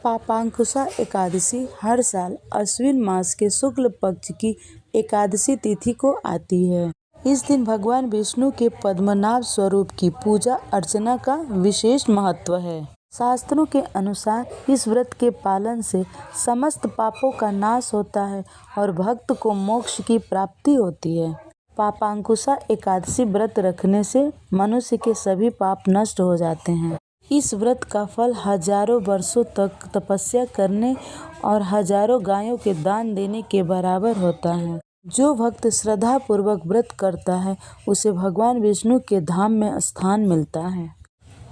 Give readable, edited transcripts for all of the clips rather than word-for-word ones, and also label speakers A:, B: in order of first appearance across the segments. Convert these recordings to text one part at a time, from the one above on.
A: पापांकुशा एकादशी हर साल अश्विन मास के शुक्ल पक्ष की एकादशी तिथि को आती है। इस दिन भगवान विष्णु के पद्मनाभ स्वरूप की पूजा अर्चना का विशेष महत्व है। शास्त्रों के अनुसार इस व्रत के पालन से समस्त पापों का नाश होता है और भक्त को मोक्ष की प्राप्ति होती है। पापांकुशा एकादशी व्रत रखने से मनुष्य के सभी पाप नष्ट हो जाते हैं। इस व्रत का फल हजारों वर्षों तक तपस्या करने और हजारों गायों के दान देने के बराबर होता है। जो भक्त श्रद्धा पूर्वक व्रत करता है उसे भगवान विष्णु के धाम में स्थान मिलता है।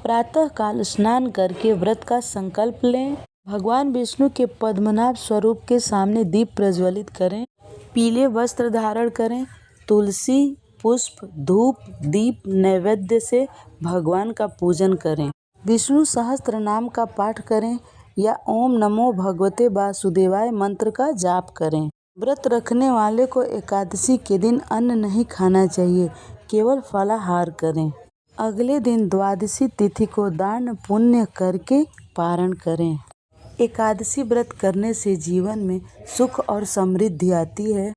A: प्रातः काल स्नान करके व्रत का संकल्प लें। भगवान विष्णु के पद्मनाभ स्वरूप के सामने दीप प्रज्वलित करें। पीले वस्त्र धारण करें। तुलसी, पुष्प, धूप, दीप नैवेद्य से भगवान का पूजन करें। विष्णु सहस्त्र नाम का पाठ करें या ओम नमो भगवते वासुदेवाय मंत्र का जाप करें। व्रत रखने वाले को एकादशी के दिन अन्न नहीं खाना चाहिए, केवल फलाहार करें। अगले दिन द्वादशी तिथि को दान पुण्य करके पारण करें। एकादशी व्रत करने से जीवन में सुख और समृद्धि आती है।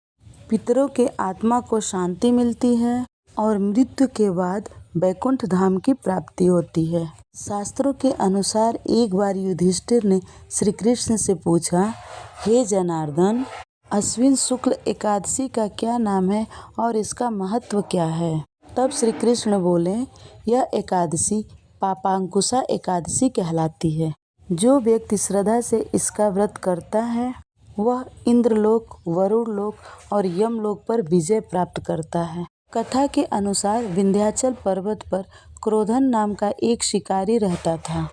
A: पितरों के आत्मा को शांति मिलती है और मृत्यु के बाद वैकुंठ धाम की प्राप्ति होती है। शास्त्रों के अनुसार एक बार युधिष्ठिर ने श्री कृष्ण से पूछा, हे जनार्दन, अश्विन शुक्ल एकादशी का क्या नाम है और इसका महत्व क्या है? तब श्री कृष्ण बोले, यह एकादशी पापांकुशा एकादशी कहलाती है। जो व्यक्ति श्रद्धा से इसका व्रत करता है वह इंद्रलोक, वरुण लोक और यमलोक पर विजय प्राप्त करता है। कथा के अनुसार विंध्याचल पर्वत पर क्रोधन नाम का एक शिकारी रहता था।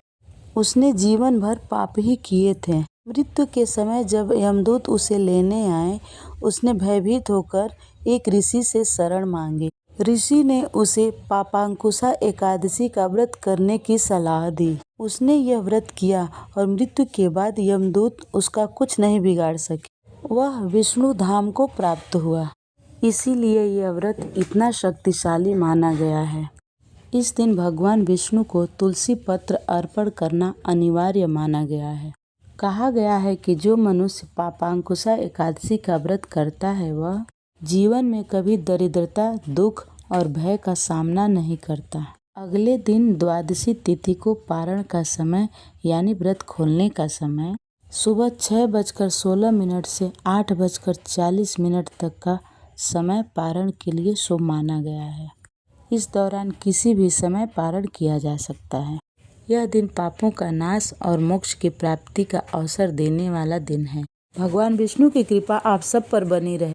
A: उसने जीवन भर पाप ही किए थे। मृत्यु के समय जब यमदूत उसे लेने आए, उसने भयभीत होकर एक ऋषि से शरण मांगी। ऋषि ने उसे पापांकुशा एकादशी का व्रत करने की सलाह दी। उसने यह व्रत किया और मृत्यु के बाद यमदूत उसका कुछ नहीं बिगाड़ सके। वह विष्णु धाम को प्राप्त हुआ। इसीलिए यह व्रत इतना शक्तिशाली माना गया है। इस दिन भगवान विष्णु को तुलसी पत्र अर्पण करना अनिवार्य माना गया है। कहा गया है कि जो मनुष्य पापांकुशा एकादशी का व्रत करता है वह जीवन में कभी दरिद्रता, दुख और भय का सामना नहीं करता। अगले दिन द्वादशी तिथि को पारण का समय यानी व्रत खोलने का समय सुबह 6:16 से 8:40 तक का समय पारण के लिए शुभ माना गया है। इस दौरान किसी भी समय पारण किया जा सकता है। यह दिन पापों का नाश और मोक्ष की प्राप्ति का अवसर देने वाला दिन है। भगवान विष्णु की कृपा आप सब पर बनी रहे।